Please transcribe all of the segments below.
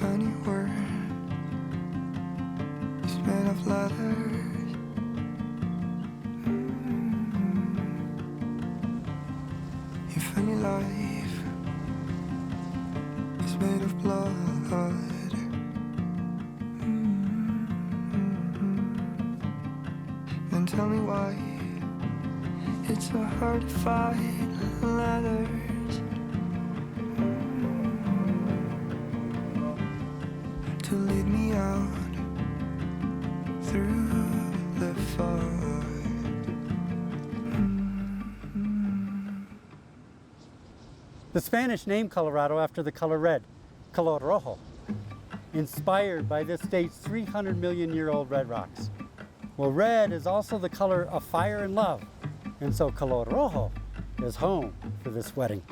funny word is made of letters. Your funny life is made of blood. Then tell me why it's so hard to find letters to lead me out through the fog. The Spanish named Colorado after the color red, color rojo, inspired by this state's 300 million year old red rocks. Well, red is also the color of fire and love, and so color rojo is home for this wedding.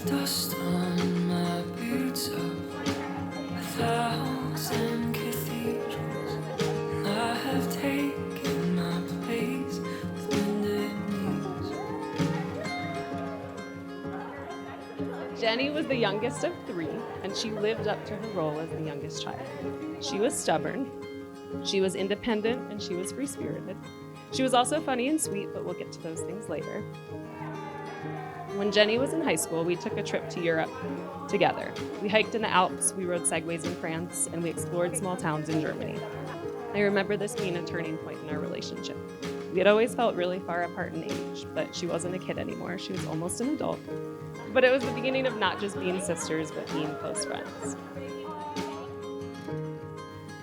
Dust on my boots of 1,000 cathedrals, and I have taken my place with bended knees. Jenny was the youngest of 3, and she lived up to her role as the youngest child. She was stubborn, she was independent, and she was free-spirited. She was also funny and sweet, but we'll get to those things later. When Jenny was in high school, we took a trip to Europe together. We hiked in the Alps, we rode segways in France, and we explored small towns in Germany. I remember this being a turning point in our relationship. We had always felt really far apart in age, but she wasn't a kid anymore. She was almost an adult. But it was the beginning of not just being sisters, but being close friends.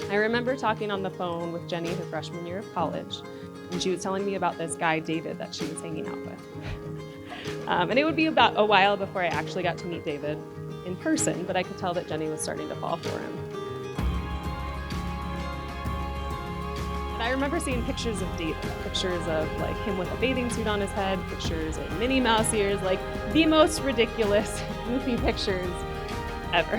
I remember talking on the phone with Jenny her freshman year of college, and she was telling me about this guy, David, that she was hanging out with. And it would be about a while before I actually got to meet David in person, but I could tell that Jenny was starting to fall for him. And I remember seeing pictures of David, pictures of like him with a bathing suit on his head, pictures of Minnie Mouse ears, like the most ridiculous, goofy pictures ever.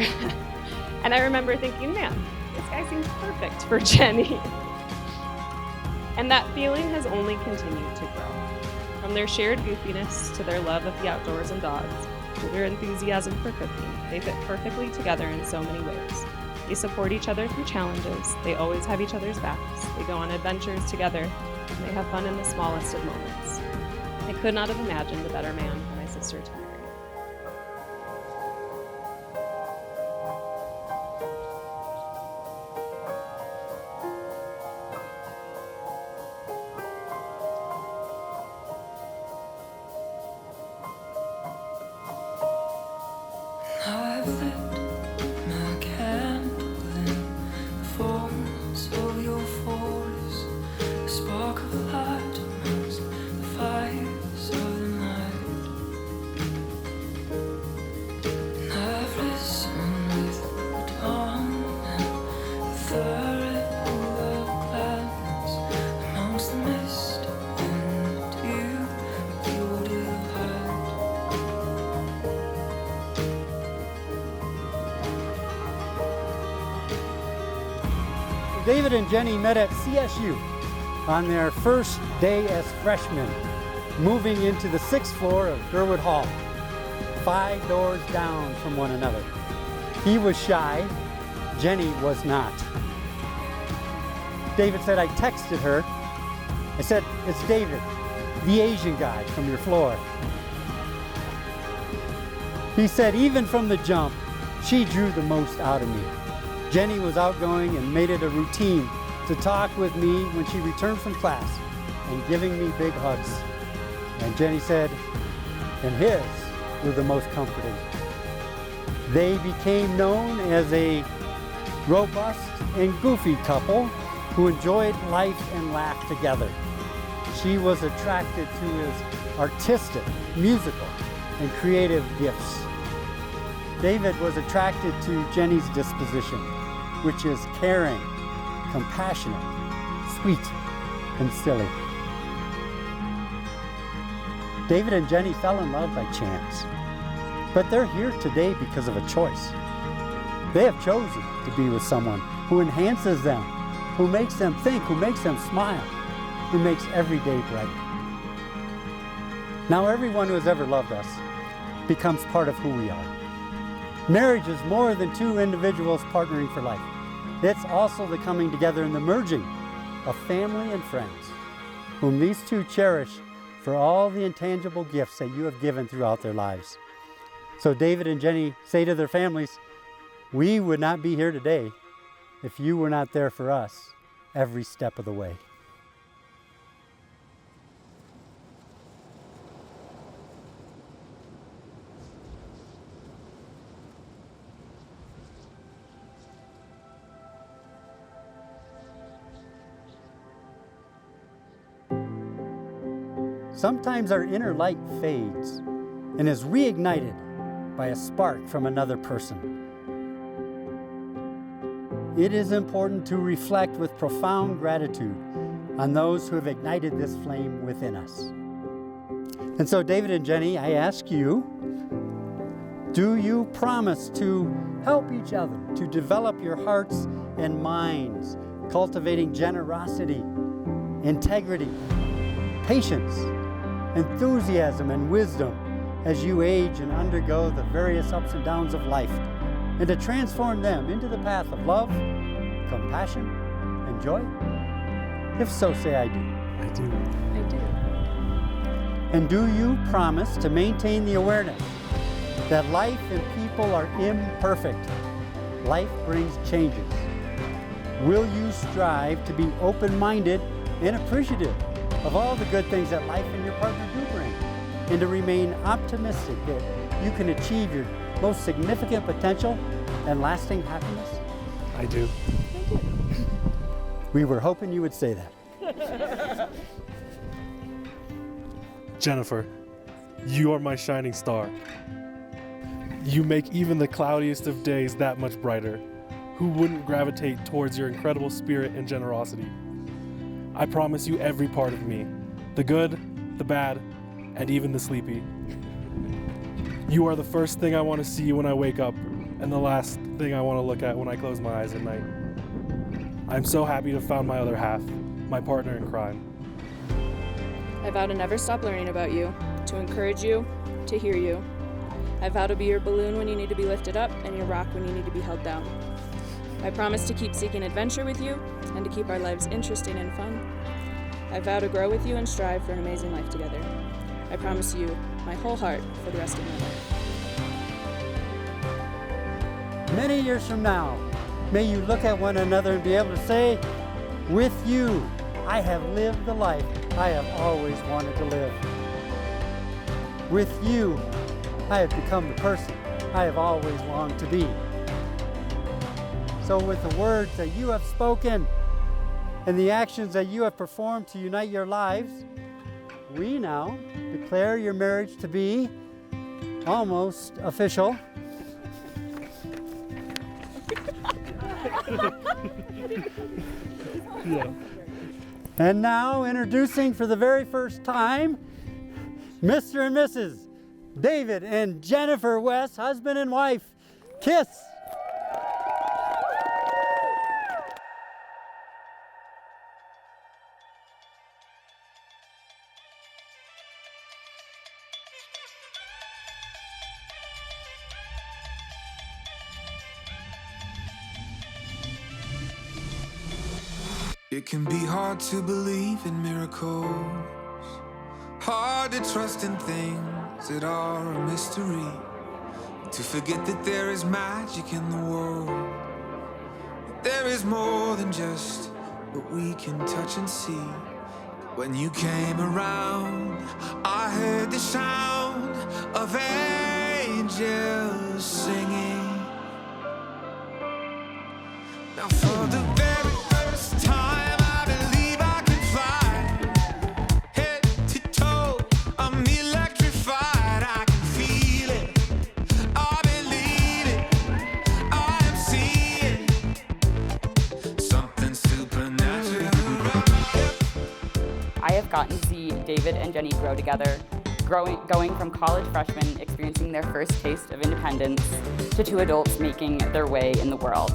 And I remember thinking, man, this guy seems perfect for Jenny. And that feeling has only continued to grow. From their shared goofiness to their love of the outdoors and dogs, to their enthusiasm for cooking, they fit perfectly together in so many ways. They support each other through challenges, they always have each other's backs, they go on adventures together, and they have fun in the smallest of moments. I could not have imagined a better man for my sister to marry. I've lit my candle in the folds of your forest, a spark of light amongst the fires of the night. And I've listened with the dawn and the third ripple of gladness amongst the mist and the dew of your delight. David and Jenny met at CSU on their first day as freshmen, moving into the 6th floor of Durwood Hall, 5 doors down from one another. He was shy, Jenny was not. David said, I texted her. I said, it's David, the Asian guy from your floor. He said, even from the jump, she drew the most out of me. Jenny was outgoing and made it a routine to talk with me when she returned from class and giving me big hugs. And Jenny said, and his were the most comforting. They became known as a robust and goofy couple who enjoyed life and laughed together. She was attracted to his artistic, musical, and creative gifts. David was attracted to Jenny's disposition, which is caring, compassionate, sweet, and silly. David and Jenny fell in love by chance, but they're here today because of a choice. They have chosen to be with someone who enhances them, who makes them think, who makes them smile, who makes every day bright. Now everyone who has ever loved us becomes part of who we are. Marriage is more than two individuals partnering for life. It's also the coming together and the merging of family and friends, whom these two cherish for all the intangible gifts that you have given throughout their lives. So David and Jenny say to their families, we would not be here today if you were not there for us every step of the way. Sometimes our inner light fades and is reignited by a spark from another person. It is important to reflect with profound gratitude on those who have ignited this flame within us. And so, David and Jenny, I ask you, do you promise to help each other to develop your hearts and minds, cultivating generosity, integrity, patience, enthusiasm, and wisdom as you age and undergo the various ups and downs of life, and to transform them into the path of love, compassion, and joy? If so, say I do. I do. I do. And do you promise to maintain the awareness that life and people are imperfect? Life brings changes. Will you strive to be open-minded and appreciative of all the good things that life and your partner do bring, and to remain optimistic that you can achieve your most significant potential and lasting happiness? I do. We were hoping you would say that. Jennifer, you are my shining star. You make even the cloudiest of days that much brighter. Who wouldn't gravitate towards your incredible spirit and generosity? I promise you every part of me, the good, the bad, and even the sleepy. You are the first thing I want to see when I wake up, and the last thing I want to look at when I close my eyes at night. I'm so happy to have found my other half, my partner in crime. I vow to never stop learning about you, to encourage you, to hear you. I vow to be your balloon when you need to be lifted up, and your rock when you need to be held down. I promise to keep seeking adventure with you, and to keep our lives interesting and fun. I vow to grow with you and strive for an amazing life together. I promise you my whole heart for the rest of my life. Many years from now, may you look at one another and be able to say, with you, I have lived the life I have always wanted to live. With you, I have become the person I have always longed to be. So with the words that you have spoken and the actions that you have performed to unite your lives, we now declare your marriage to be almost official. Yeah. And now introducing for the very first time, Mr. and Mrs. David and Jennifer West, husband and wife. Kiss. It can be hard to believe in miracles, hard to trust in things that are a mystery, to forget that there is magic in the world, that there is more than just what we can touch and see. When you came around, I heard the sound of angels singing. Now for the very first time, I have gotten to see David and Jenny grow together, going from college freshmen experiencing their first taste of independence to 2 adults making their way in the world.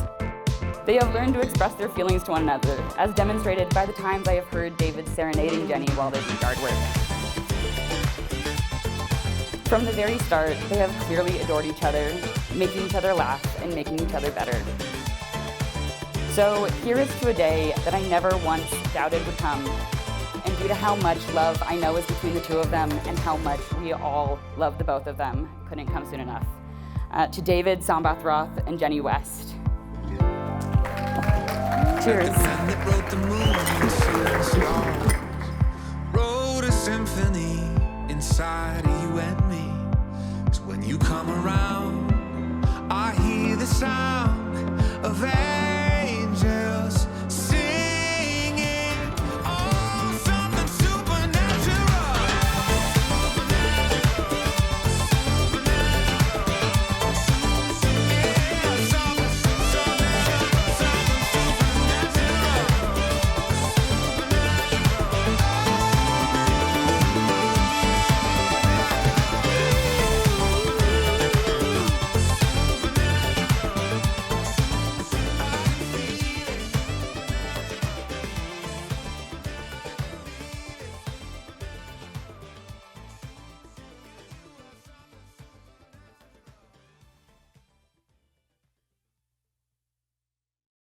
They have learned to express their feelings to one another, as demonstrated by the times I have heard David serenading Jenny while they do yard work. From the very start, they have clearly adored each other, making each other laugh and making each other better. So here is to a day that I never once doubted would come, and due to how much love I know is between the 2 of them and how much we all love the both of them, couldn't come soon enough. To David Sambath-Roth and Jenny West. Cheers.